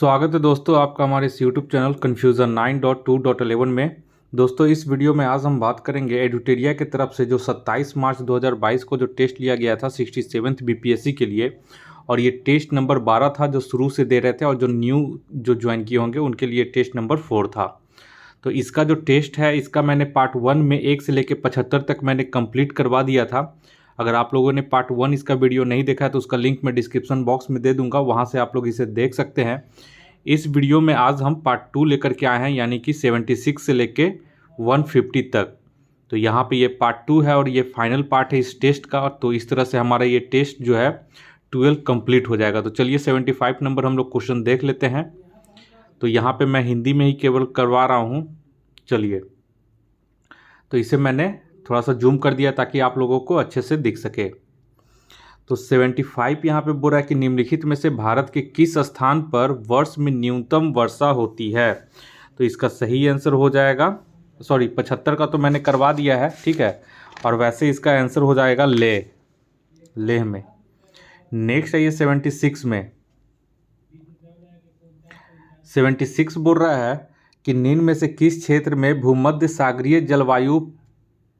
स्वागत है दोस्तों आपका हमारे इस यूट्यूब चैनल कन्फ्यूज़न 9.2.11 में। दोस्तों इस वीडियो में आज हम बात करेंगे एडुटेरिया की तरफ से जो 27 मार्च 2022 को जो टेस्ट लिया गया था 67th बीपीएससी के लिए, और ये टेस्ट नंबर 12 था जो शुरू से दे रहे थे, और जो न्यू जो ज्वाइन किए होंगे उनके लिए टेस्ट नंबर 4 था। तो इसका जो टेस्ट है इसका मैंने पार्ट 1 में 1 से लेकर 75 तक मैंने कंप्लीट करवा दिया था। अगर आप लोगों ने पार्ट 1 इसका वीडियो नहीं देखा है तो उसका लिंक मैं डिस्क्रिप्शन बॉक्स में दे दूंगा, वहां से आप लोग इसे देख सकते हैं। इस वीडियो में आज हम पार्ट 2 लेकर के आए हैं, यानी कि 76 से लेके 150 तक। तो यहाँ पे ये पार्ट 2 है और ये फाइनल पार्ट है इस टेस्ट का। तो इस तरह से हमारा ये टेस्ट जो है 12 कंप्लीट हो जाएगा। तो चलिए 75 नंबर हम लोग क्वेश्चन देख लेते हैं। तो यहाँ पे मैं हिंदी में ही केवल करवा रहा हूँ। चलिए, तो इसे मैंने थोड़ा सा जूम कर दिया ताकि आप लोगों को अच्छे से दिख सके। तो 75 यहाँ पे बोल रहा है कि निम्नलिखित में से भारत के किस स्थान पर वर्ष में न्यूनतम वर्षा होती है। तो इसका सही आंसर हो जाएगा, 75 का तो मैंने करवा दिया है, ठीक है। और वैसे इसका आंसर हो जाएगा लेह में। नेक्स्ट है ये 76 में। 76 बोल रहा है कि निम्न में से किस क्षेत्र में भूमध्य सागरीय जलवायु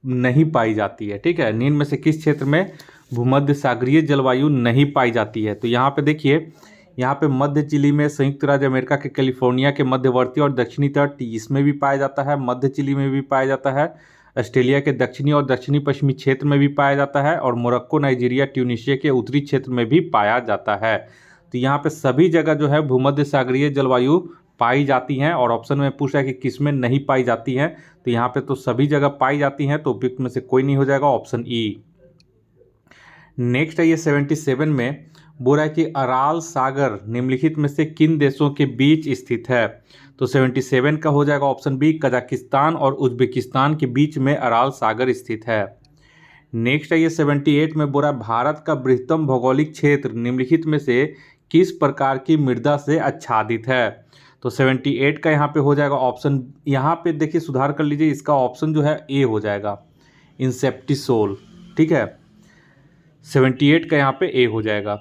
नहीं पाई जाती है। ठीक है, निम्न में से किस क्षेत्र में भूमध्य सागरीय जलवायु नहीं पाई जाती है। तो यहाँ पे देखिए, यहाँ पे मध्य चिली में, संयुक्त राज्य अमेरिका के कैलिफोर्निया के मध्यवर्ती और दक्षिणी तट इसमें भी पाया जाता है, मध्य चिली में भी पाया जाता है, ऑस्ट्रेलिया के दक्षिणी और दक्षिणी पश्चिमी क्षेत्र में भी पाया जाता है, और मोरक्को, नाइजीरिया, ट्यूनीशिया के उत्तरी क्षेत्र में भी पाया जाता है। तो यहाँ पे सभी जगह जो है भूमध्य सागरीय जलवायु पाई जाती हैं। और ऑप्शन में पूछा है कि किस में नहीं पाई जाती हैं, तो यहाँ पे तो सभी जगह पाई जाती हैं, तो उपयुक्त में से कोई नहीं हो जाएगा, ऑप्शन ई। नेक्स्ट है ये 77 में बोल रहा है कि अराल सागर निम्नलिखित में से किन देशों के बीच स्थित है। तो 77 का हो जाएगा ऑप्शन बी, कजाकिस्तान और उज्बेकिस्तान के बीच में अराल सागर स्थित है। नेक्स्ट है ये 78 में बोल रहा है भारत का बृहत्तम भौगोलिक क्षेत्र निम्नलिखित में से किस प्रकार की मृदा से आच्छादित है। तो 78 का यहाँ पे हो जाएगा ऑप्शन, यहाँ पे देखिए सुधार कर लीजिए, इसका ऑप्शन जो है ए हो जाएगा, इंसेप्टिसोल। ठीक है, 78 का यहाँ पे ए हो जाएगा।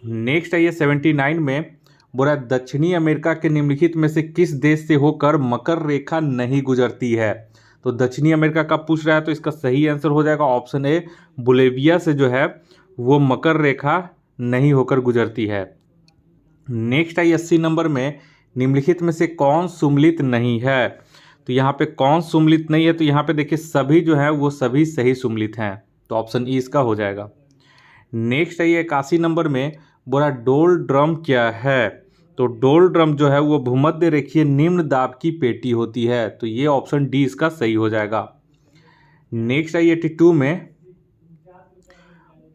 नेक्स्ट है ये 79 में बोला दक्षिणी अमेरिका के निम्नलिखित में से किस देश से होकर मकर रेखा नहीं गुजरती है। तो दक्षिणी अमेरिका का पूछ रहा है, तो इसका सही आंसर हो जाएगा ऑप्शन ए, बोलिविया से जो है वो मकर रेखा नहीं होकर गुजरती है। नेक्स्ट है 80 नंबर में निम्नलिखित में से कौन सुम्मिलित नहीं है। तो यहाँ पे कौन सुम्मिलित नहीं है, तो यहाँ पे देखिए सभी जो है वो सभी सही सुम्मिलित हैं, तो ऑप्शन ई इसका हो जाएगा। नेक्स्ट है ये 81 नंबर में बोला डोल ड्रम क्या है। तो डोल ड्रम जो है वो भूमध्य रेखीय निम्न दाब की पेटी होती है, तो ये ऑप्शन डी इसका सही हो जाएगा। नेक्स्ट है 82 में,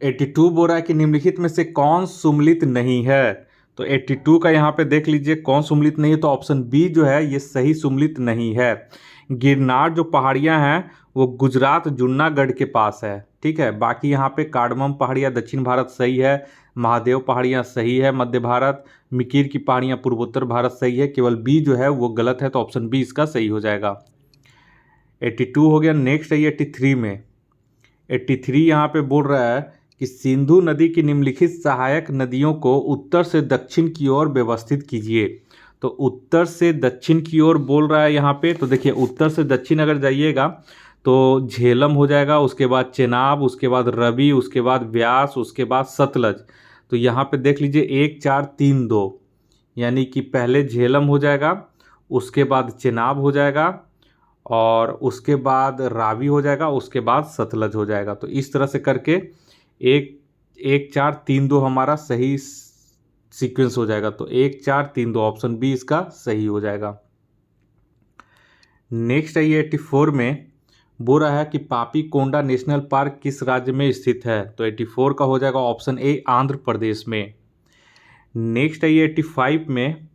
82 बोल रहा है कि निम्नलिखित में से कौन सुम्मिलित नहीं है। तो 82 का यहाँ पे देख लीजिए कौन सुम्मिलित नहीं है, तो ऑप्शन बी जो है ये सही सुम्मिलित नहीं है। गिरनार जो पहाड़ियाँ हैं वो गुजरात जुन्नागढ़ के पास है। ठीक है, बाकी यहाँ पे कार्डमम पहाड़ियाँ दक्षिण भारत सही है, महादेव पहाड़ियाँ सही है मध्य भारत, मिकिर की पहाड़ियाँ पूर्वोत्तर भारत सही है, केवल बी जो है वो गलत है, तो ऑप्शन बी इसका सही हो जाएगा। 82 हो गया। नेक्स्ट है 83 में, 83 यहाँ पे बोल रहा है कि सिंधु नदी की निम्नलिखित सहायक नदियों को उत्तर से दक्षिण की ओर व्यवस्थित कीजिए। तो उत्तर से दक्षिण की ओर बोल रहा है यहाँ पे, तो देखिए उत्तर से दक्षिण अगर जाइएगा तो झेलम हो जाएगा, उसके बाद चेनाब, उसके बाद रवि, उसके बाद व्यास, उसके बाद सतलज। तो यहाँ पे देख लीजिए 1 4 3 2, यानी कि पहले झेलम हो जाएगा, उसके बाद चेनाब हो जाएगा, और उसके बाद रावी हो जाएगा, उसके बाद सतलज हो जाएगा। तो इस तरह से करके 1 4 3 2 हमारा सही सीक्वेंस हो जाएगा। तो 1 4 3 2 ऑप्शन बी इसका सही हो जाएगा। नेक्स्ट है ये 84 में बोल रहा है कि पापी कोंडा नेशनल पार्क किस राज्य में स्थित है। तो 84 का हो जाएगा ऑप्शन ए, आंध्र प्रदेश में। नेक्स्ट है ये 85 में,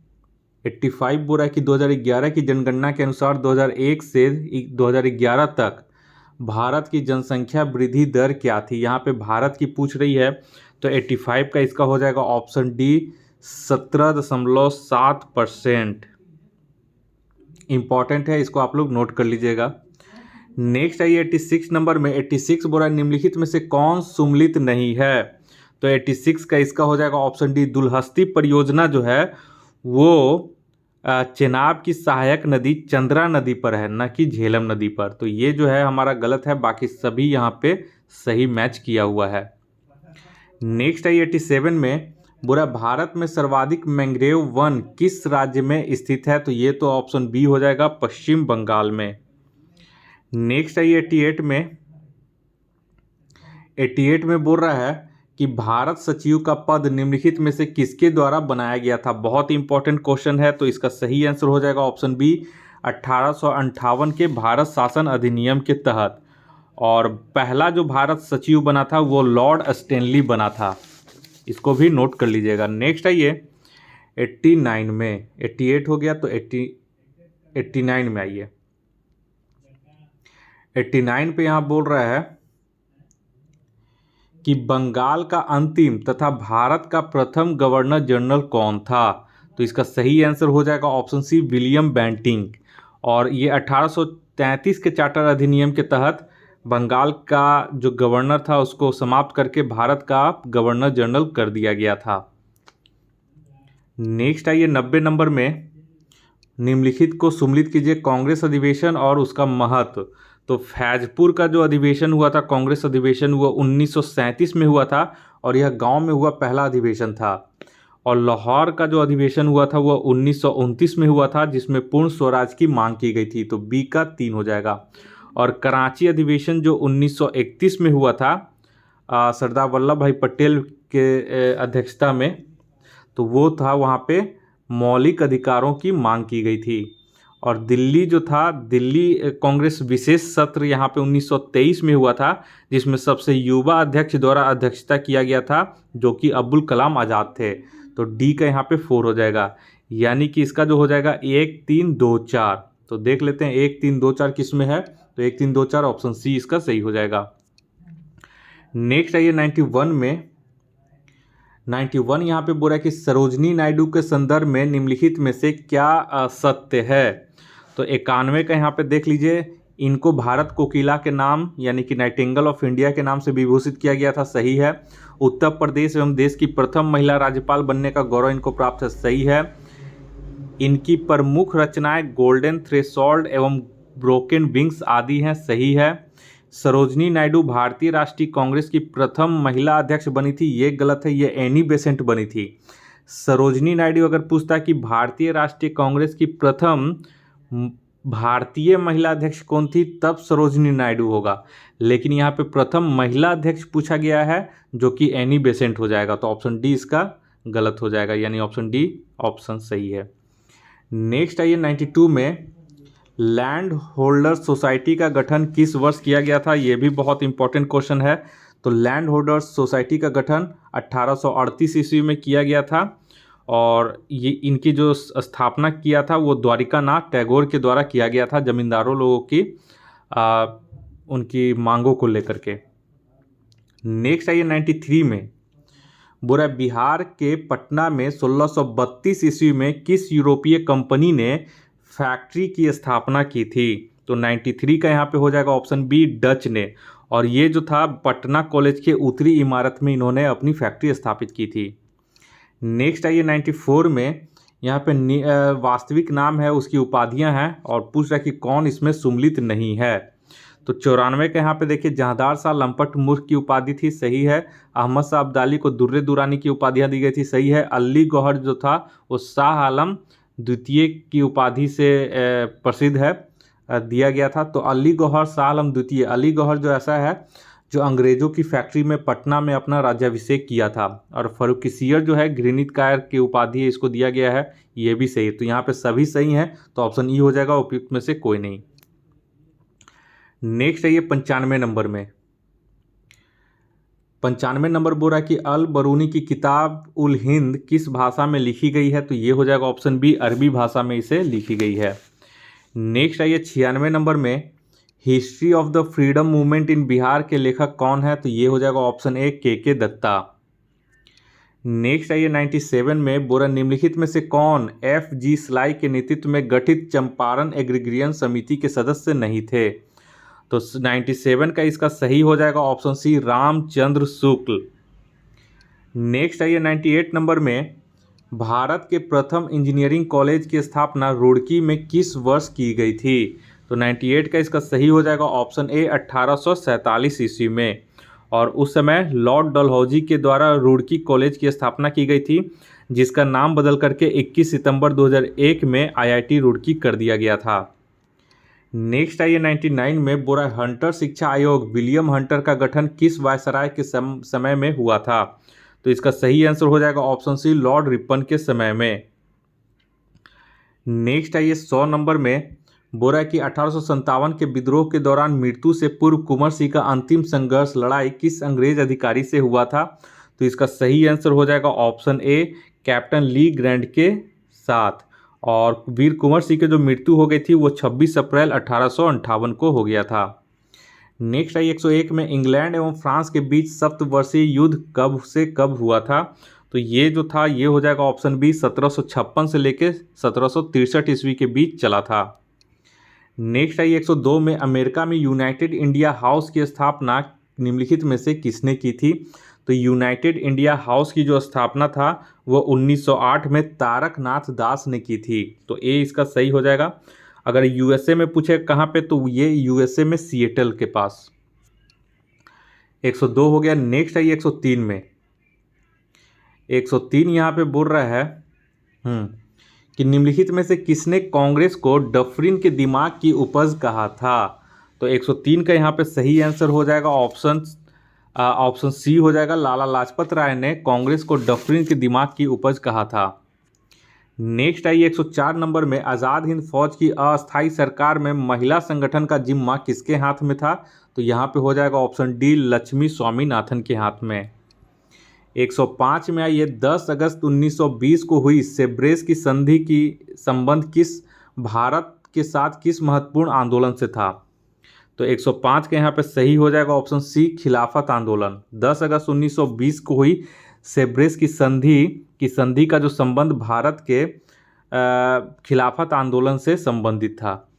85 बोल रहा है कि 2011 की जनगणना के अनुसार 2001 से 2011 तक भारत की जनसंख्या वृद्धि दर क्या थी। यहाँ पे भारत की पूछ रही है, तो 85 का इसका हो जाएगा ऑप्शन डी, 17.7%। इंपॉर्टेंट है, इसको आप लोग नोट कर लीजिएगा। नेक्स्ट है 86 नंबर में, 86 बोल रहा है निम्नलिखित में से कौन सुम्मिलित नहीं है। तो 86 का इसका हो जाएगा ऑप्शन डी, दुलहस्ती परियोजना जो है वो चेनाब की सहायक नदी चंद्रा नदी पर है, न कि झेलम नदी पर। तो ये जो है हमारा गलत है, बाकी सभी यहाँ पे सही मैच किया हुआ है। नेक्स्ट है 87 में, बुरा भारत में सर्वाधिक मैंग्रोव वन किस राज्य में स्थित है? तो ये तो ऑप्शन बी हो जाएगा, पश्चिम बंगाल में। नेक्स्ट है 88 में बोल रहा है कि भारत सचिव का पद निम्नलिखित में से किसके द्वारा बनाया गया था? बहुत इंपॉर्टेंट क्वेश्चन है, तो इसका सही आंसर हो जाएगा ऑप्शन बी, 1858 के भारत शासन अधिनियम के तहत। और पहला जो भारत सचिव बना था वो लॉर्ड स्टैनली बना था, इसको भी नोट कर लीजिएगा। नेक्स्ट है ये 89 में, 88 हो गया तो 89 में आइए। 89 पे यहाँ बोल रहा है कि बंगाल का अंतिम तथा भारत का प्रथम गवर्नर जनरल कौन था? तो इसका सही आंसर हो जाएगा ऑप्शन सी, विलियम बेंटिंक। और ये 1833 के चार्टर अधिनियम के तहत बंगाल का जो गवर्नर था उसको समाप्त करके भारत का गवर्नर जनरल कर दिया गया था। नेक्स्ट आइए 90 नंबर में, निम्नलिखित को सुमेलित कीजिए, कांग्रेस अधिवेशन और उसका महत्व। तो फैजपुर का जो अधिवेशन हुआ था, कांग्रेस अधिवेशन, हुआ 1937 में हुआ था और यह गांव में हुआ पहला अधिवेशन था। और लाहौर का जो अधिवेशन हुआ था वह 1929 में हुआ था, जिसमें पूर्ण स्वराज की मांग की गई थी। तो बी का 3 हो जाएगा। और कराची अधिवेशन जो 1931 में हुआ था सरदार वल्लभ भाई पटेल के अध्यक्षता में, तो वो था वहाँ पे मौलिक अधिकारों की मांग की गई थी। और दिल्ली जो था, दिल्ली कांग्रेस विशेष सत्र यहाँ पे 1923 में हुआ था, जिसमें सबसे युवा अध्यक्ष द्वारा अध्यक्षता किया गया था, जो कि अब्दुल कलाम आज़ाद थे। तो डी का यहाँ पे 4 हो जाएगा, यानी कि इसका जो हो जाएगा 1 3 2 4। तो देख लेते हैं 1 3 2 4 किस में है, तो 1 3 2 4 ऑप्शन सी इसका सही हो जाएगा। नेक्स्ट आइए 91 में, 91 यहाँ पे बोला कि सरोजनी नायडू के संदर्भ में निम्नलिखित में से क्या असत्य है? तो 91 का यहाँ पे देख लीजिए, इनको भारत कोकिला के नाम यानी कि नाइटिंगेल ऑफ इंडिया के नाम से विभूषित किया गया था, सही है। उत्तर प्रदेश एवं देश की प्रथम महिला राज्यपाल बनने का गौरव इनको प्राप्त है, सही है। इनकी प्रमुख रचनाएं गोल्डन थ्रेशोल्ड एवं ब्रोकन विंग्स आदि हैं, सही है। सरोजनी नायडू भारतीय राष्ट्रीय कांग्रेस की प्रथम महिला अध्यक्ष बनी थी, ये गलत है, ये एनी बेसेंट बनी थी। सरोजनी नायडू अगर पूछता कि भारतीय राष्ट्रीय कांग्रेस की प्रथम भारतीय महिला अध्यक्ष कौन थी, तब सरोजनी नायडू होगा, लेकिन यहाँ पे प्रथम महिला अध्यक्ष पूछा गया है, जो कि एनी बेसेंट हो जाएगा। तो ऑप्शन डी इसका गलत हो जाएगा, यानी ऑप्शन डी ऑप्शन सही है। नेक्स्ट आइए 92 में, लैंड होल्डर्स सोसाइटी का गठन किस वर्ष किया गया था? ये भी बहुत इंपॉर्टेंट क्वेश्चन है। तो लैंड होल्डर्स सोसाइटी का गठन 1838 ईस्वी में किया गया था और ये इनकी जो स्थापना किया था वो द्वारिका नाथ टैगोर के द्वारा किया गया था, जमींदारों लोगों की उनकी मांगों को लेकर के। नेक्स्ट आइए 93 में, बुरा बिहार के पटना में 1632 ईस्वी में किस यूरोपीय कंपनी ने फैक्ट्री की स्थापना की थी? तो 93 का यहाँ पे हो जाएगा ऑप्शन बी, डच ने। और ये जो था पटना कॉलेज के उत्तरी इमारत में इन्होंने अपनी फैक्ट्री स्थापित की थी। नेक्स्ट आइए 94 में, यहाँ पे वास्तविक नाम है, उसकी उपाधियाँ हैं और पूछ रहा है कि कौन इसमें सुमेलित नहीं है। तो 94 के यहाँ पे देखिए, जहांदार शाह लंपट मूर्ख की उपाधि थी, सही है। अहमद शाह अब्दाली को दुर्रे दुरानी की उपाधियाँ दी गई थी, सही है। अली गौहर जो था वो शाह आलम द्वितीय की उपाधि से प्रसिद्ध है, दिया गया था। तो अली गौहर शाह आलम द्वितीय, अली गौहर जो ऐसा है जो अंग्रेज़ों की फैक्ट्री में पटना में अपना राज्याभिषेक किया था। और फर्रुखसियर जो है घृणित कायर की उपाधि इसको दिया गया है, ये भी सही है। तो यहाँ पे सभी सही हैं, तो ऑप्शन ई हो जाएगा, उपयुक्त में से कोई नहीं। नेक्स्ट है ये 95 नंबर में, 95 नंबर बोल रहा है कि अल बरूनी की किताब उल हिंद किस भाषा में लिखी गई है? तो ये हो जाएगा ऑप्शन बी, अरबी भाषा में इसे लिखी गई है। नेक्स्ट आइए 96 नंबर में, history of the freedom movement in Bihar के लेखक कौन है? तो ये हो जाएगा ऑप्शन ए, के दत्ता। नेक्स्ट आइए 97 में, बोरा निम्नलिखित में से कौन FG स्लाई के नेतृत्व में गठित चंपारण एग्रीगेशन समिति के सदस्य नहीं थे? तो 97 का इसका सही हो जाएगा option C, Ramchandra Shukla. Next आइए 98 नंबर में, भारत के प्रथम इंजीनियरिंग कॉलेज की स्थापना रुड़की में किस वर्ष की गई थी? तो 98 का इसका सही हो जाएगा ऑप्शन ए 1847 ईस्वी में। और उस समय लॉर्ड डलहौजी के द्वारा रुड़की कॉलेज की स्थापना की गई थी, जिसका नाम बदल करके 21 सितंबर 2001 में आईआईटी रुड़की कर दिया गया था। नेक्स्ट आइए 99 में बोरा हंटर शिक्षा आयोग विलियम हंटर का गठन किस वायसराय के समय में हुआ था? तो इसका सही आंसर हो जाएगा ऑप्शन सी लॉर्ड रिपन के समय में। नेक्स्ट आइए 100 नंबर में बोरा की 1857 के विद्रोह के दौरान मृत्यु से पूर्व कुंवर सिंह का अंतिम संघर्ष लड़ाई किस अंग्रेज अधिकारी से हुआ था? तो इसका सही आंसर हो जाएगा option A captain Lee Grand के साथ। और वीर कुंवर सिंह की जो मृत्यु हो गई थी वो 26 अप्रैल 1858 को हो गया था। नेक्स्ट आई 101 में इंग्लैंड एवं फ्रांस के बीच सप्तवर्षीय युद्ध कब से कब हुआ था? तो ये जो था ये हो जाएगा ऑप्शन बी 1756 से लेकर 1763 ईस्वी के बीच चला था। नेक्स्ट आई 102 में अमेरिका में यूनाइटेड इंडिया हाउस की स्थापना निम्नलिखित में से किसने की थी? तो यूनाइटेड इंडिया हाउस की जो स्थापना था वो 1908 में तारकनाथ दास ने की थी। तो ए इसका सही हो जाएगा। अगर यूएसए में पूछे कहाँ पे, तो ये यूएसए में सिएटल के पास। 102 हो गया। नेक्स्ट आई 103 में 103 यहाँ पे बोल रहा है कि निम्नलिखित में से किसने कांग्रेस को डफरिन के दिमाग की उपज कहा था? तो 103 का यहाँ पे सही आंसर हो जाएगा ऑप्शन सी हो जाएगा। लाला लाजपत राय ने कांग्रेस को डफरिन के दिमाग की उपज कहा था। नेक्स्ट आई 104 नंबर में आज़ाद हिंद फौज की अस्थायी सरकार में महिला संगठन का जिम्मा किसके हाथ में था? तो यहाँ पे हो जाएगा ऑप्शन डी लक्ष्मी स्वामीनाथन के हाथ में। 105 में आइए 10 अगस्त 1920 को हुई सेब्रेस की संधि की संबंध किस भारत के साथ किस महत्वपूर्ण आंदोलन से था? तो 105 के यहाँ पे सही हो जाएगा ऑप्शन सी खिलाफत आंदोलन। 10 अगस्त 1920 को हुई सेब्रेस की संधि का जो संबंध भारत के खिलाफत आंदोलन से संबंधित था।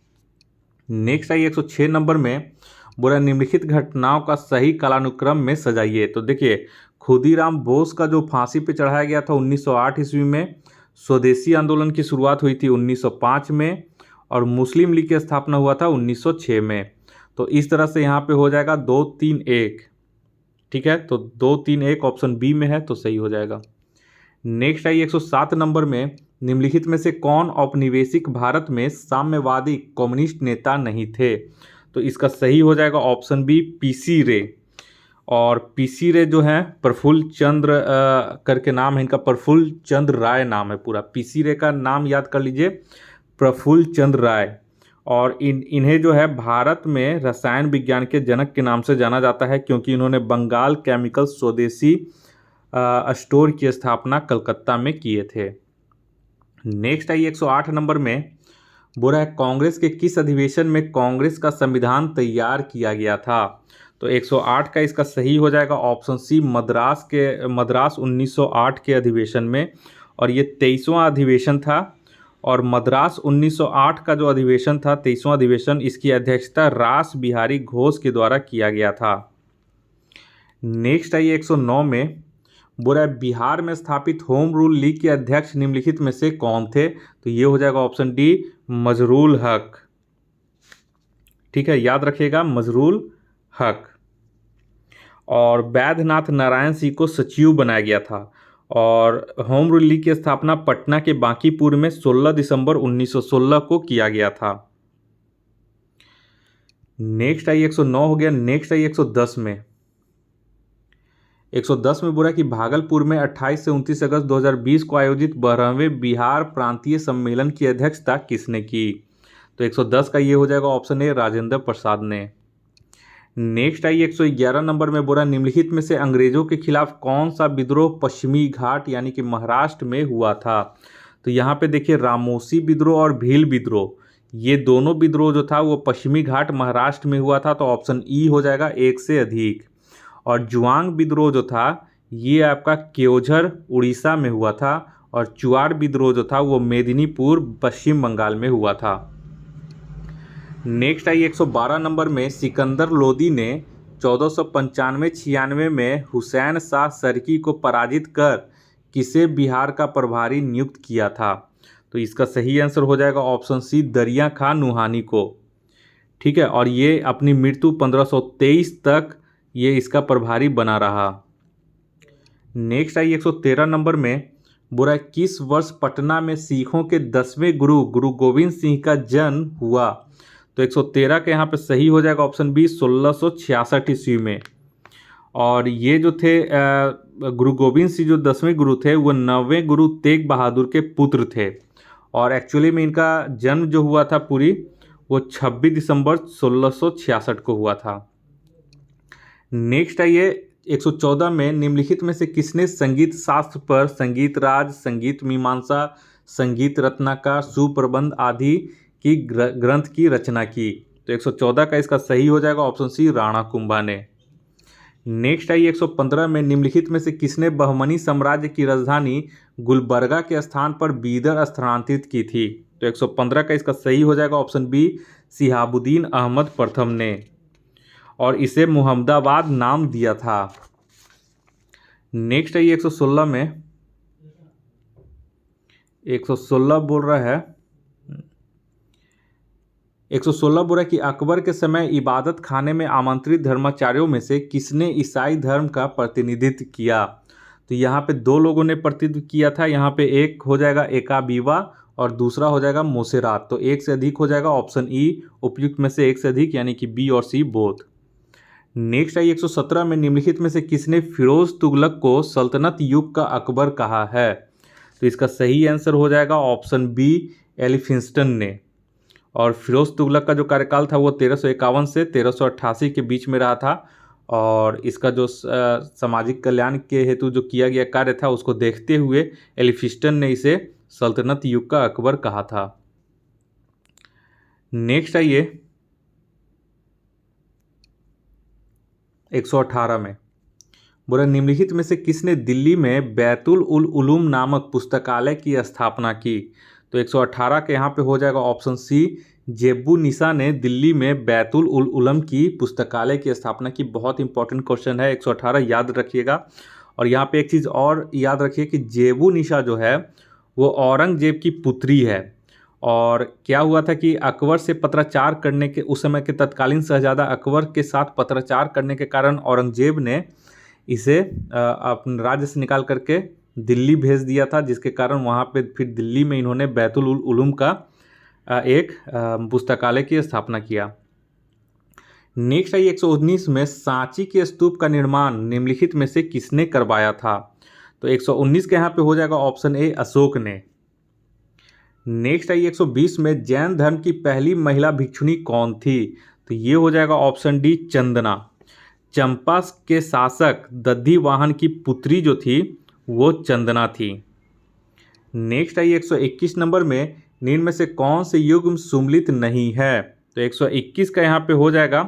नेक्स्ट आई 106 नंबर में बोला निम्नलिखित घटनाओं का सही कालानुक्रम में सजाइए। तो देखिए खुदीराम बोस का जो फांसी पे चढ़ाया गया था 1908 ईस्वी में, स्वदेशी आंदोलन की शुरुआत हुई थी 1905 में, और मुस्लिम लीग की स्थापना हुआ था 1906 में। तो इस तरह से यहाँ पे हो जाएगा 2, 3, 1। ठीक है, तो 2, 3, 1 ऑप्शन बी में है तो सही हो जाएगा। नेक्स्ट आई 107 नंबर में निम्नलिखित में से कौन औपनिवेशिक भारत में साम्यवादी कम्युनिस्ट नेता नहीं थे? तो इसका सही हो जाएगा ऑप्शन बी पीसी रे। और पीसी रे जो है प्रफुल्ल चंद्र करके नाम है इनका, प्रफुल्ल चंद्र राय नाम है पूरा। पीसी रे का नाम याद कर लीजिए, प्रफुल्ल चंद्र राय। और इन्हें जो है भारत में रसायन विज्ञान के जनक के नाम से जाना जाता है, क्योंकि इन्होंने बंगाल केमिकल स्वदेशी स्टोर की स्थापना कलकत्ता में किए थे। नेक्स्ट आई 108 नंबर में बोला है कांग्रेस के किस अधिवेशन में कांग्रेस का संविधान तैयार किया गया था? तो 108 का इसका सही हो जाएगा ऑप्शन सी मद्रास 1908 के अधिवेशन में। और ये 23वां अधिवेशन था। और मद्रास 1908 का जो अधिवेशन था 23वां अधिवेशन, इसकी अध्यक्षता रास बिहारी घोष के द्वारा किया गया था। नेक्स्ट आई 109 में बोला बिहार में स्थापित होम रूल लीग के अध्यक्ष निम्नलिखित में से कौन थे? तो ये हो जाएगा ऑप्शन डी मजरूल हक। ठीक है, याद रखिएगा मजरूल हक। और वैद्यनाथ नारायण सिंह को सचिव बनाया गया था। और होम रूल लीग की स्थापना पटना के बांकीपुर में 16 दिसंबर 1916 को किया गया था। नेक्स्ट आई 109 हो गया। नेक्स्ट आई 110 में 110 में बोला कि भागलपुर में 28 से 29 अगस्त 2020 को आयोजित 12वें बिहार प्रांतीय सम्मेलन की अध्यक्षता किसने की? तो 110 का ये हो जाएगा ऑप्शन ए राजेंद्र प्रसाद ने। नेक्स्ट आई 111 नंबर में बोला निम्नलिखित में से अंग्रेजों के खिलाफ कौन सा विद्रोह पश्चिमी घाट यानी कि महाराष्ट्र में हुआ था? तो यहाँ पे देखिए रामोसी विद्रोह और भील विद्रोह, ये दोनों विद्रोह जो था वो पश्चिमी घाट महाराष्ट्र में हुआ था। तो ऑप्शन ई हो जाएगा एक से अधिक। और जुआंग विद्रोह जो था ये आपका केओझर उड़ीसा में हुआ था। और चुआड़ विद्रोह जो था वो मेदिनीपुर पश्चिम बंगाल में हुआ था। नेक्स्ट आई 112 नंबर में सिकंदर लोदी ने 1495-96 में हुसैन शाह सरकी को पराजित कर किसे बिहार का प्रभारी नियुक्त किया था? तो इसका सही आंसर हो जाएगा ऑप्शन सी, दरिया खां नुहानी को। ठीक है, और ये अपनी मृत्यु 1523 तक ये इसका प्रभारी बना रहा। नेक्स्ट आई 113 नंबर में, बोला किस वर्ष पटना में सिखों के 10वें गुरु गुरु गोविंद सिंह का जन्म हुआ? तो 113 के यहाँ पे सही हो जाएगा ऑप्शन बी, 1666 ईस्वी में। और ये जो थे गुरु गोविंद सिंह जो 10वें गुरु थे वो 9वें गुरु तेग बहादुर के पुत्र थे। और एक्चुअली में इनका जन्म जो हुआ था पूरी वो 26 दिसंबर 1666 को हुआ था। नेक्स्ट आइए 114 में, निम्नलिखित में से किसने संगीत शास्त्र पर संगीत राज, संगीत मीमांसा, संगीत रत्नाकर, सुप्रबंध आदि की ग्रंथ की रचना की? तो 114 का इसका सही हो जाएगा ऑप्शन सी, राणा कुंभा ने। नेक्स्ट आई 115 में, निम्नलिखित में से किसने बहमनी साम्राज्य की राजधानी गुलबर्गा के स्थान पर बीदर स्थानांतरित की थी? तो 115 का इसका सही हो जाएगा ऑप्शन बी, शिहाबुद्दीन अहमद प्रथम ने, और इसे मुहम्मदाबाद नाम दिया था। नेक्स्ट आई 116 में, 116 बोल रहा है 116 बोल रहा है कि अकबर के समय इबादत खाने में आमंत्रित धर्माचार्यों में से किसने ईसाई धर्म का प्रतिनिधित्व किया? तो यहाँ पे दो लोगों ने प्रतिनिधित्व किया था। यहाँ पे एक हो जाएगा एकाबीवा और दूसरा हो जाएगा मोसेरात। तो एक से अधिक हो जाएगा ऑप्शन ई, उपयुक्त में से एक से अधिक, यानी कि बी और सी बोथ। नेक्स्ट आई 117 में, निम्नलिखित में से किसने फिरोज तुगलक को सल्तनत युग का अकबर कहा है? तो इसका सही आंसर हो जाएगा ऑप्शन बी, एलिफिंस्टन ने। और फिरोज तुगलक का जो कार्यकाल था वो 1351 से 1388 के बीच में रहा था। और इसका जो सामाजिक कल्याण के हेतु जो किया गया कार्य था उसको देखते हुए एलिफिंस्टन ने इसे सल्तनत युग का अकबर कहा था। नेक्स्ट आइए 118 में, बोला निम्नलिखित में से किसने दिल्ली में बैतुल उल उलूम नामक पुस्तकालय की स्थापना की? तो 118 के यहाँ पे हो जाएगा ऑप्शन सी, जेबू निसा ने दिल्ली में बैतुल उल उलूम की पुस्तकालय की स्थापना की। बहुत इंपॉर्टेंट क्वेश्चन है, 118 याद रखिएगा। और यहाँ पे एक चीज़ और याद रखिए कि जेबू निसा जो है वो औरंगजेब की पुत्री है। और क्या हुआ था कि अकबर से पत्राचार करने के, उस समय के तत्कालीन शहजादा अकबर के साथ पत्राचार करने के कारण औरंगजेब ने इसे अपने राज्य से निकाल करके दिल्ली भेज दिया था, जिसके कारण वहाँ पे फिर दिल्ली में इन्होंने बैतुल उल उलूम का एक पुस्तकालय की स्थापना किया। नेक्स्ट आई 119 में, सांची के स्तूप का निर्माण निम्नलिखित में से किसने करवाया था? तो 119 के यहाँ पे हो जाएगा ऑप्शन ए, अशोक ने। नेक्स्ट आई 120 में, जैन धर्म की पहली महिला भिक्षुणी कौन थी? तो ये हो जाएगा ऑप्शन डी, चंदना। चंपा के शासक दधिवाहन की पुत्री जो थी वो चंदना थी। नेक्स्ट आई 121 नंबर में, निम्न में से कौन से युग्म सुम्मिलित नहीं है? तो 121 का यहाँ पे हो जाएगा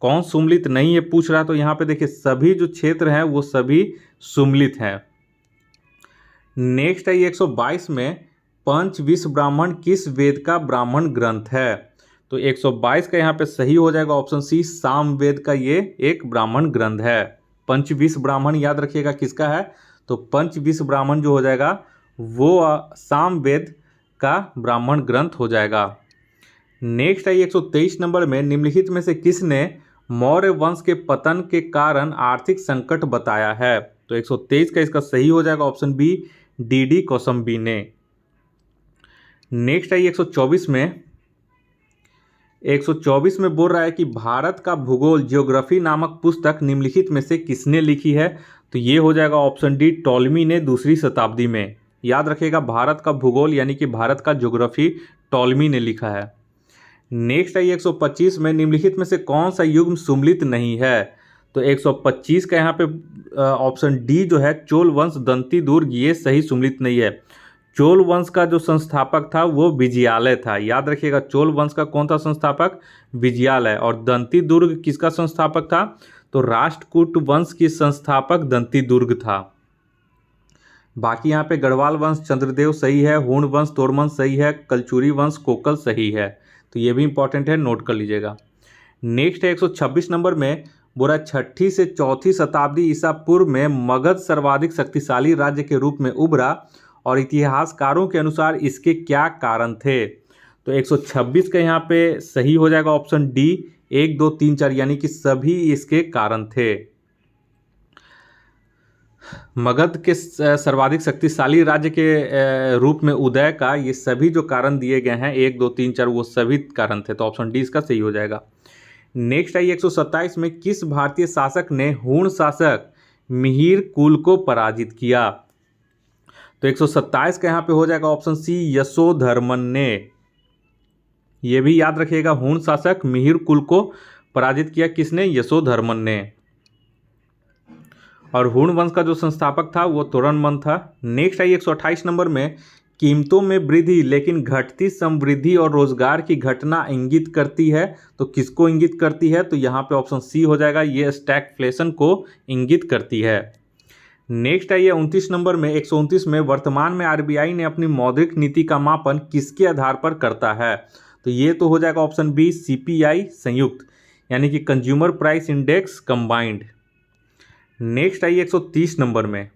कौन सुम्मिलित नहीं है पूछ रहा है। तो यहाँ पे देखिए सभी जो क्षेत्र हैं वो सभी सुम्मिलित हैं। नेक्स्ट आई 122 में, पंचविंश ब्राह्मण किस वेद का ब्राह्मण ग्रंथ है? तो 122 का यहाँ पे सही हो जाएगा ऑप्शन सी, साम वेद का ये एक ब्राह्मण ग्रंथ है। पंचविंश ब्राह्मण याद रखिएगा किसका है? तो पंचविंश ब्राह्मण जो हो जाएगा वो साम वेद का ब्राह्मण ग्रंथ हो जाएगा। नेक्स्ट आई 123 नंबर में, निम्नलिखित में से किसने मौर्य वंश के पतन के कारण आर्थिक संकट बताया है? तो 123 का इसका सही हो जाएगा ऑप्शन बी, डी कौशंबी ने। नेक्स्ट आई 124 में, 124 में बोल रहा है कि भारत का भूगोल ज्योग्राफी नामक पुस्तक निम्नलिखित में से किसने लिखी है? तो ये हो जाएगा ऑप्शन डी, टॉलमी ने दूसरी शताब्दी में। याद रखिएगा भारत का भूगोल यानी कि भारत का ज्योग्राफी टॉलमी ने लिखा है। नेक्स्ट आई 125 में, निम्नलिखित में से कौन सा युग्म सुम्मिलित नहीं है? तो 125 का यहाँ पे ऑप्शन डी जो है, चोल वंश दंती दुर्ग, ये सही सुम्मिलित नहीं है। चोल वंश का जो संस्थापक था वो विजयालय था। याद रखिएगा चोल वंश का कौन था संस्थापक? विजयालय। और दंती दुर्ग किसका संस्थापक था? तो राष्ट्रकूट वंश की संस्थापक दंती दुर्ग था। बाकी यहाँ पे गढ़वाल वंश चंद्रदेव सही है, हूण वंश तोरमन सही है, कलचुरी वंश कोकल सही है। तो ये भी इंपॉर्टेंट है, नोट कर लीजिएगा। नेक्स्ट है 126 नंबर में, बोल रहा है 6ठी से 4ठी शताब्दी ईसा पूर्व में मगध सर्वाधिक शक्तिशाली राज्य के रूप में उभरा और इतिहासकारों के अनुसार इसके क्या कारण थे। तो 126 का यहाँ पे सही हो जाएगा ऑप्शन डी, 1 2 3 4 यानी कि सभी इसके कारण थे। मगध के सर्वाधिक शक्तिशाली राज्य के रूप में उदय का ये सभी जो कारण दिए गए हैं 1 2 3 4 वो सभी कारण थे, तो ऑप्शन डी इसका सही हो जाएगा। नेक्स्ट आई 127 में किस भारतीय शासक ने हूण शासक मिहिर कुल को पराजित किया। तो 127 का यहाँ पे हो जाएगा ऑप्शन सी, यशोधर्मन ने। ये भी याद रखिएगा, हूण शासक मिहिर कुल को पराजित किया किसने, यशोधर्मन ने। और हूण वंश का जो संस्थापक था वो तोरणमल था। नेक्स्ट आई 128 नंबर में कीमतों में वृद्धि लेकिन घटती समृद्धि और रोजगार की घटना इंगित करती है, तो किसको इंगित करती है, तो यहाँ पे ऑप्शन सी हो जाएगा, ये स्टैगफ्लेशन को इंगित करती है। नेक्स्ट आइए 29 नंबर में 129 में वर्तमान में आरबीआई ने अपनी मौद्रिक नीति का मापन किसके आधार पर करता है, तो ये तो हो जाएगा ऑप्शन बी, सीपीआई संयुक्त यानी कि consumer price index combined. Next आइए 130 नंबर में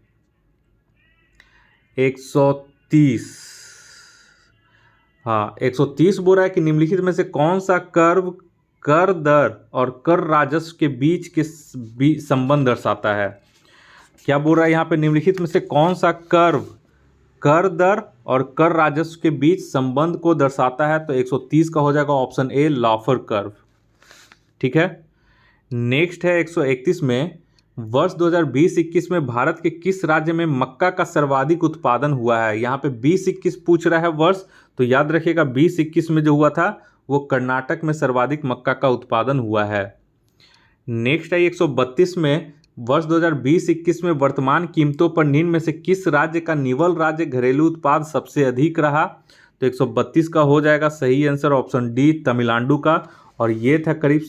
130 बोल रहा है कि निम्नलिखित में से कौन सा कर्व कर दर और कर राजस्व के बीच के संबंध दर्शाता है। क्या बोल रहा है यहाँ पे, निम्नलिखित में से कौन सा कर्व कर दर और कर राजस्व के बीच संबंध को दर्शाता है, तो 130 का हो जाएगा ऑप्शन ए, लॉफर कर्व। ठीक है। नेक्स्ट है 131 में वर्ष 2020-21 में भारत के किस राज्य में मक्का का सर्वाधिक उत्पादन हुआ है। यहाँ पे 20-21 पूछ रहा है वर्ष, तो याद रखिएगा 20-21 में जो हुआ था वो कर्नाटक में सर्वाधिक मक्का का उत्पादन हुआ है। नेक्स्ट है 132 में वर्ष 2020-21 में वर्तमान कीमतों पर निम्न में से किस राज्य का निवल राज्य घरेलू उत्पाद सबसे अधिक रहा, तो 132 का हो जाएगा सही आंसर ऑप्शन डी, तमिलनाडु का, और ये था करीब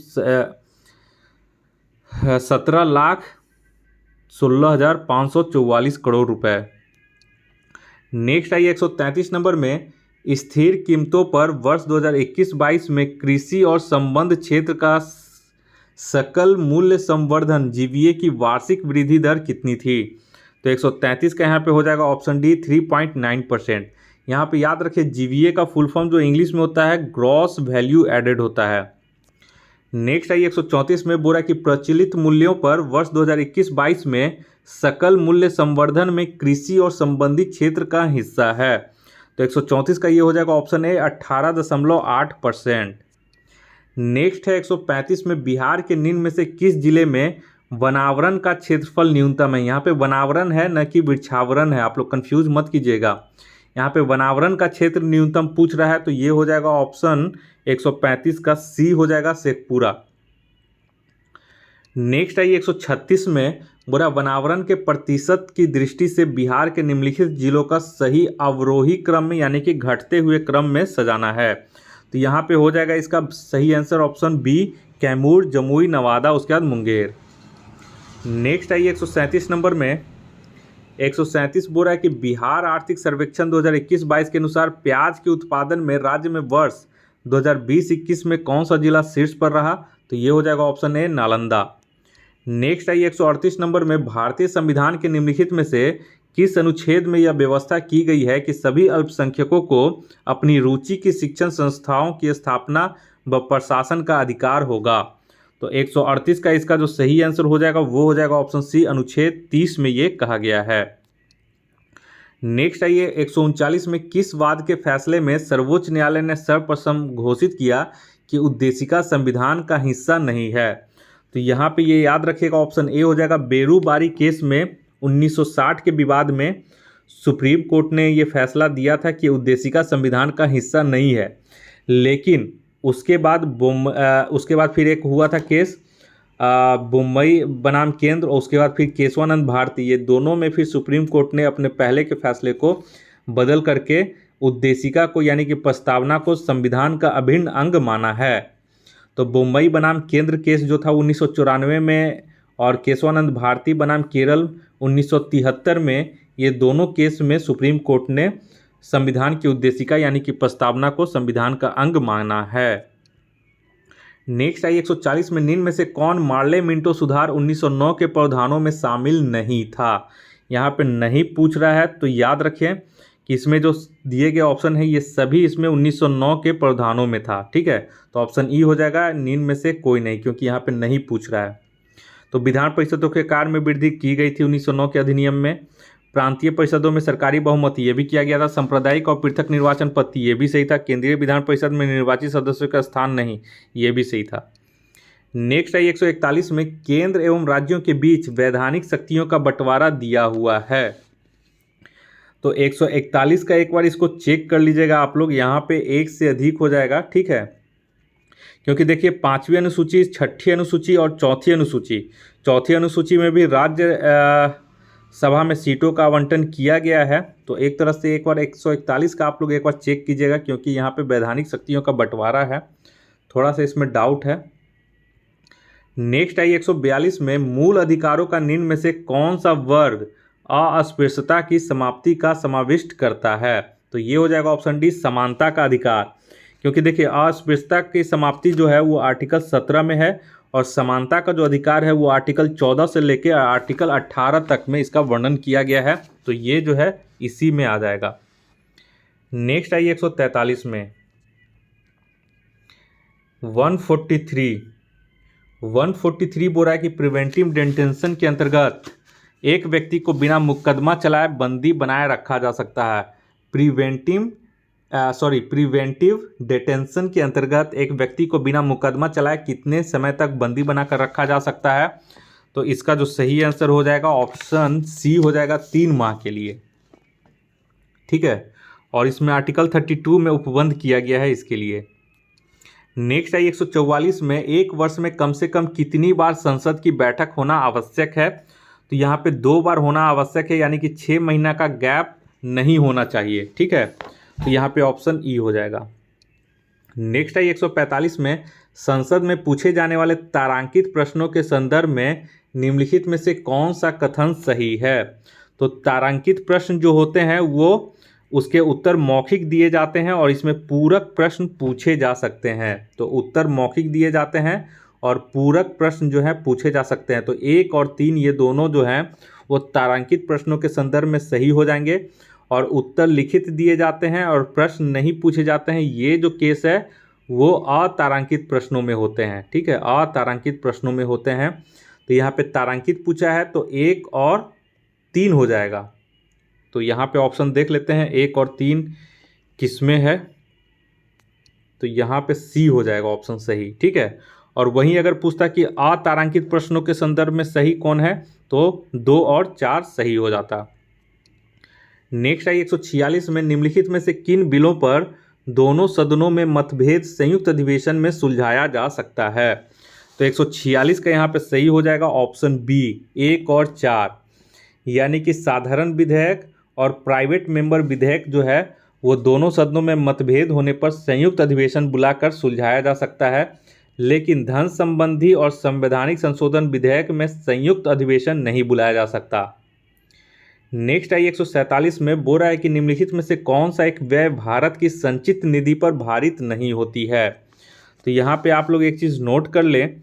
17,16,544 करोड़ रुपए। नेक्स्ट आइए 133 नंबर में स्थिर कीमतों पर वर्ष 2021-22 में कृषि और संबंध क्षेत्र का सकल मूल्य संवर्धन जीवीए की वार्षिक वृद्धि दर कितनी थी, तो 133 का यहाँ पे हो जाएगा ऑप्शन डी, 3.9%। यहाँ पे याद रखिए जीवीए का फुल फॉर्म जो इंग्लिश में होता है ग्रॉस वैल्यू एडेड होता है। नेक्स्ट आई 134 में बोला कि प्रचलित मूल्यों पर वर्ष 2021-22 में सकल मूल्य संवर्धन में कृषि और संबंधित क्षेत्र का हिस्सा है, तो 134 का ये हो जाएगा ऑप्शन ए, 18.8%। नेक्स्ट है 135 में बिहार के निम्न में से किस जिले में वनावरण का क्षेत्रफल न्यूनतम है। यहाँ पे वनावरण है न कि वृक्षावरण है, आप लोग कंफ्यूज मत कीजिएगा। यहाँ पे वनावरण का क्षेत्र न्यूनतम पूछ रहा है, तो ये हो जाएगा ऑप्शन 135 का सी हो जाएगा, शेखपुरा। नेक्स्ट आई 136 में बोला वनावरण के प्रतिशत की दृष्टि से बिहार के निम्नलिखित जिलों का सही अवरोही क्रम में यानी कि घटते हुए क्रम में सजाना है, तो यहाँ पे हो जाएगा इसका सही answer option B, Kaimur, Jamui, Nawada, उसके बाद मुंगेर। नेक्स्ट आई 137 नंबर में 137 बोल रहा है कि बिहार आर्थिक सर्वेक्षण 2021-22 के अनुसार प्याज के उत्पादन में राज्य में वर्ष 2020-21 में कौन सा जिला शीर्ष पर रहा, तो ये हो जाएगा option A, Nalanda. Next I 138 number में भारतीय संविधान के निम्नलिखित में से किस अनुच्छेद में यह व्यवस्था की गई है कि सभी अल्पसंख्यकों को अपनी रुचि की शिक्षण संस्थाओं की स्थापना व प्रशासन का अधिकार होगा, तो 138 का इसका जो सही आंसर हो जाएगा वो हो जाएगा ऑप्शन सी, अनुच्छेद 30 में ये कहा गया है। नेक्स्ट आइए 139 में किस वाद के फैसले में सर्वोच्च न्यायालय ने सर्वप्रथम घोषित किया कि उद्देशिका संविधान का हिस्सा नहीं है, तो यहाँ पे ये याद रखिएगा ऑप्शन ए हो जाएगा, बेरूबारी केस में 1960 के विवाद में सुप्रीम कोर्ट ने ये फैसला दिया था कि उद्देशिका संविधान का हिस्सा नहीं है, लेकिन उसके बाद फिर एक हुआ था केस बम्बई बनाम केंद्र, और उसके बाद फिर केशवानंद भारती, ये दोनों में फिर सुप्रीम कोर्ट ने अपने पहले के फैसले को बदल करके उद्देशिका को यानी कि प्रस्तावना को संविधान का अभिन्न अंग माना है। तो बम्बई बनाम केंद्र केस जो था 1994 में और केशवानंद भारती बनाम केरल 1973 में, ये दोनों केस में सुप्रीम कोर्ट ने संविधान की उद्देशिका यानी कि प्रस्तावना को संविधान का अंग माना है। नेक्स्ट आई 140 में निम्न में से कौन मार्ले मिंटो सुधार 1909 के प्रावधानों में शामिल नहीं था। यहाँ पे नहीं पूछ रहा है, तो याद रखें कि इसमें जो दिए गए ऑप्शन है ये सभी इसमें 1909 के प्रावधानों में था। ठीक है, तो ऑप्शन ई हो जाएगा, निम्न में से कोई नहीं, क्योंकि यहाँ पे नहीं पूछ रहा है। तो विधान परिषदों के कार्य में वृद्धि की गई थी 1909 के अधिनियम में। प्रांतीय परिषदों में सरकारी बहुमत ये भी किया गया था। सांप्रदायिक और पृथक निर्वाचन पद्धति ये भी सही था। केंद्रीय विधान परिषद में निर्वाचित सदस्यों का स्थान नहीं, ये भी सही था। नेक्स्ट है 141 में केंद्र एवं राज्यों के बीच वैधानिक शक्तियों का बंटवारा दिया हुआ है। तो 141 का एक बार इसको चेक कर लीजिएगा आप लोग, यहाँ पे एक से अधिक हो जाएगा। ठीक है, क्योंकि देखिए 5वीं अनुसूची, 6ठी अनुसूची और 4थी अनुसूची, 4थी अनुसूची में भी राज्य सभा में सीटों का आवंटन किया गया है। तो एक तरह से एक बार 141 का आप लोग एक बार चेक कीजिएगा, क्योंकि यहाँ पे वैधानिक शक्तियों का बंटवारा है, थोड़ा सा इसमें डाउट है। नेक्स्ट आई 142 में मूल अधिकारों का निम्न में से कौन सा वर्ग अस्पृश्यता की समाप्ति का समाविष्ट करता है। तो ये हो जाएगा ऑप्शन डी, समानता का अधिकार। क्योंकि देखिए अस्पृश्यता की समाप्ति जो है वो आर्टिकल 17 में है, और समानता का जो अधिकार है वो आर्टिकल 14 से लेकर आर्टिकल 18 तक में इसका वर्णन किया गया है। तो ये जो है इसी में आ जाएगा। नेक्स्ट आई 143 में 143 बोल रहा है कि प्रिवेंटिव डिटेंशन के अंतर्गत एक व्यक्ति को बिना मुकदमा चलाए बंदी बनाए रखा जा सकता है। प्रिवेंटिव डिटेंशन के अंतर्गत एक व्यक्ति को बिना मुकदमा चलाए कितने समय तक बंदी बनाकर रखा जा सकता है। तो इसका जो सही आंसर हो जाएगा ऑप्शन सी हो जाएगा, 3 माह के लिए। ठीक है, और इसमें आर्टिकल 32 में उपबंध किया गया है इसके लिए। नेक्स्ट है 144 में एक वर्ष में कम से कम कितनी बार संसद की बैठक होना आवश्यक है। तो यहाँ पे 2 बार होना आवश्यक है, यानी कि 6 महीना का गैप नहीं होना चाहिए। ठीक है, तो यहाँ पे ऑप्शन ई हो जाएगा। नेक्स्ट है 145 में संसद में पूछे जाने वाले तारांकित प्रश्नों के संदर्भ में निम्नलिखित में से कौन सा कथन सही है। तो तारांकित प्रश्न जो होते हैं वो उसके उत्तर मौखिक दिए जाते हैं और इसमें पूरक प्रश्न पूछे जा सकते हैं। तो उत्तर मौखिक दिए जाते हैं और पूरक प्रश्न जो है पूछे जा सकते हैं। तो 1 और 3 ये दोनों जो हैं वो तारांकित प्रश्नों के संदर्भ में सही हो जाएंगे, और उत्तर लिखित दिए जाते हैं और प्रश्न नहीं पूछे जाते हैं, ये जो केस है वो अतारांकित प्रश्नों में होते हैं। ठीक है, अतारांकित प्रश्नों में होते हैं। तो यहाँ पे तारांकित पूछा है तो 1 और 3 हो जाएगा। तो यहाँ पे ऑप्शन देख लेते हैं 1 और 3 किसमें है। तो यहाँ पे सी हो जाएगा ऑप्शन सही। ठीक है, और वहीं अगर पूछता कि अतारांकित प्रश्नों के संदर्भ में सही कौन है, तो 2 और 4 सही हो जाता। नेक्स्ट आई 146 में निम्नलिखित में से किन बिलों पर दोनों सदनों में मतभेद संयुक्त अधिवेशन में सुलझाया जा सकता है। तो 146 का यहाँ पे सही हो जाएगा ऑप्शन बी, 1 और 4, यानी कि साधारण विधेयक और प्राइवेट मेंबर विधेयक जो है वो दोनों सदनों में मतभेद होने पर संयुक्त अधिवेशन बुलाकर सुलझाया जा सकता है, लेकिन धन संबंधी और संवैधानिक संशोधन विधेयक में संयुक्त अधिवेशन नहीं बुलाया जा सकता। नेक्स्ट आई 147 में बोल रहा है कि निम्नलिखित में से कौन सा एक व्यय भारत की संचित निधि पर भारित नहीं होती है। तो यहाँ पे आप लोग एक चीज़ नोट कर लें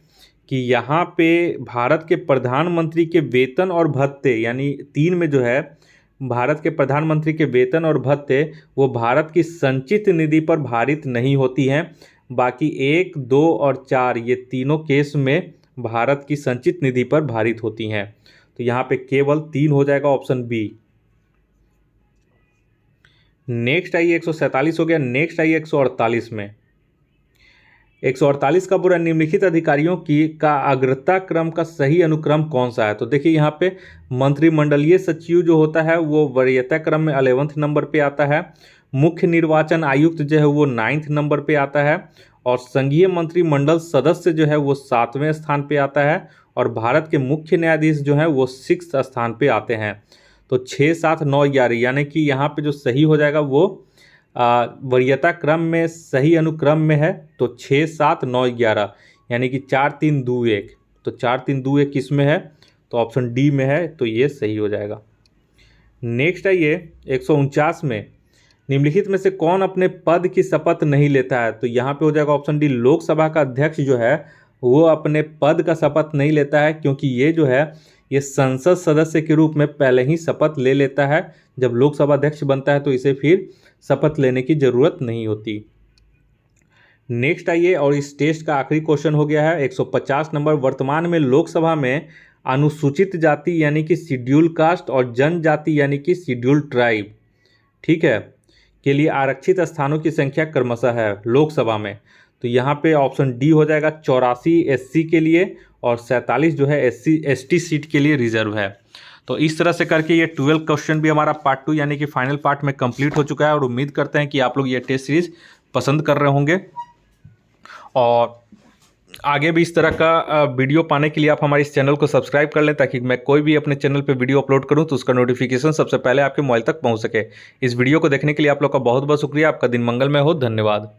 कि यहाँ पे भारत के प्रधानमंत्री के वेतन और भत्ते, यानी 3 में जो है भारत के प्रधानमंत्री के वेतन और भत्ते वो भारत की संचित निधि पर भारित नहीं होती हैं। बाकी 1, 2 और 4 ये तीनों केस में भारत की संचित निधि पर भारित होती हैं। तो यहाँ पे केवल 3 हो जाएगा ऑप्शन बी। नेक्स्ट आई 147 हो गया। नेक्स्ट आई 148 में 148 का पूरा निम्नलिखित अधिकारियों का अग्रता क्रम का सही अनुक्रम कौन सा है। तो देखिए यहाँ पे मंत्रिमंडलीय सचिव जो होता है वो वरीयता क्रम में 11वें नंबर पे आता है। मुख्य निर्वाचन आयुक्त जो है वो 9th नंबर पे आता है, और संघीय मंत्रिमंडल सदस्य जो है वो 7वें स्थान पे आता है, और भारत के मुख्य न्यायाधीश जो हैं वो 6th स्थान पे आते हैं। तो 6, 7, 9, 11 यानी कि यहाँ पे जो सही हो जाएगा वो वरीयता क्रम में सही अनुक्रम में है। तो 6, 7, 9, 11 यानी कि 4, 3, 2, 1। तो 4, 3, 2, 1 किस में है, तो ऑप्शन डी में है। तो ये सही हो जाएगा। नेक्स्ट है ये 149 में निम्नलिखित में से कौन अपने पद की शपथ नहीं लेता है? तो यहाँ पे हो जाएगा ऑप्शन डी, लोकसभा का अध्यक्ष जो है वो अपने पद का शपथ नहीं लेता है, क्योंकि ये जो है ये संसद सदस्य के रूप में पहले ही शपथ ले लेता है। जब लोकसभा अध्यक्ष बनता है तो इसे फिर शपथ लेने की जरूरत नहीं होती। नेक्स्ट आइए, और इस टेस्ट का आखिरी क्वेश्चन हो गया है 150 नंबर। वर्तमान में लोकसभा में अनुसूचित जाति यानी कि शेड्यूल कास्ट और जनजाति यानी कि शेड्यूल ट्राइब, ठीक है, के लिए आरक्षित स्थानों की संख्या क्रमशः है लोकसभा में। तो यहाँ पे ऑप्शन डी हो जाएगा 84 एससी के लिए और 47 जो है एसटी सीट के लिए रिजर्व है। तो इस तरह से करके ये 12 क्वेश्चन भी हमारा पार्ट 2 यानी कि फाइनल पार्ट में कंप्लीट हो चुका है, और उम्मीद करते हैं कि आप लोग ये टेस्ट सीरीज पसंद कर रहे होंगे। और आगे भी इस तरह का वीडियो पाने के लिए आप हमारे इस चैनल को सब्सक्राइब कर लें, ताकि मैं कोई भी अपने चैनल पे वीडियो अपलोड करूं तो उसका नोटिफिकेशन सबसे पहले आपके मोबाइल तक पहुंच सके। इस वीडियो को देखने के लिए आप लोग का बहुत बहुत शुक्रिया। आपका दिन मंगलमय हो। धन्यवाद।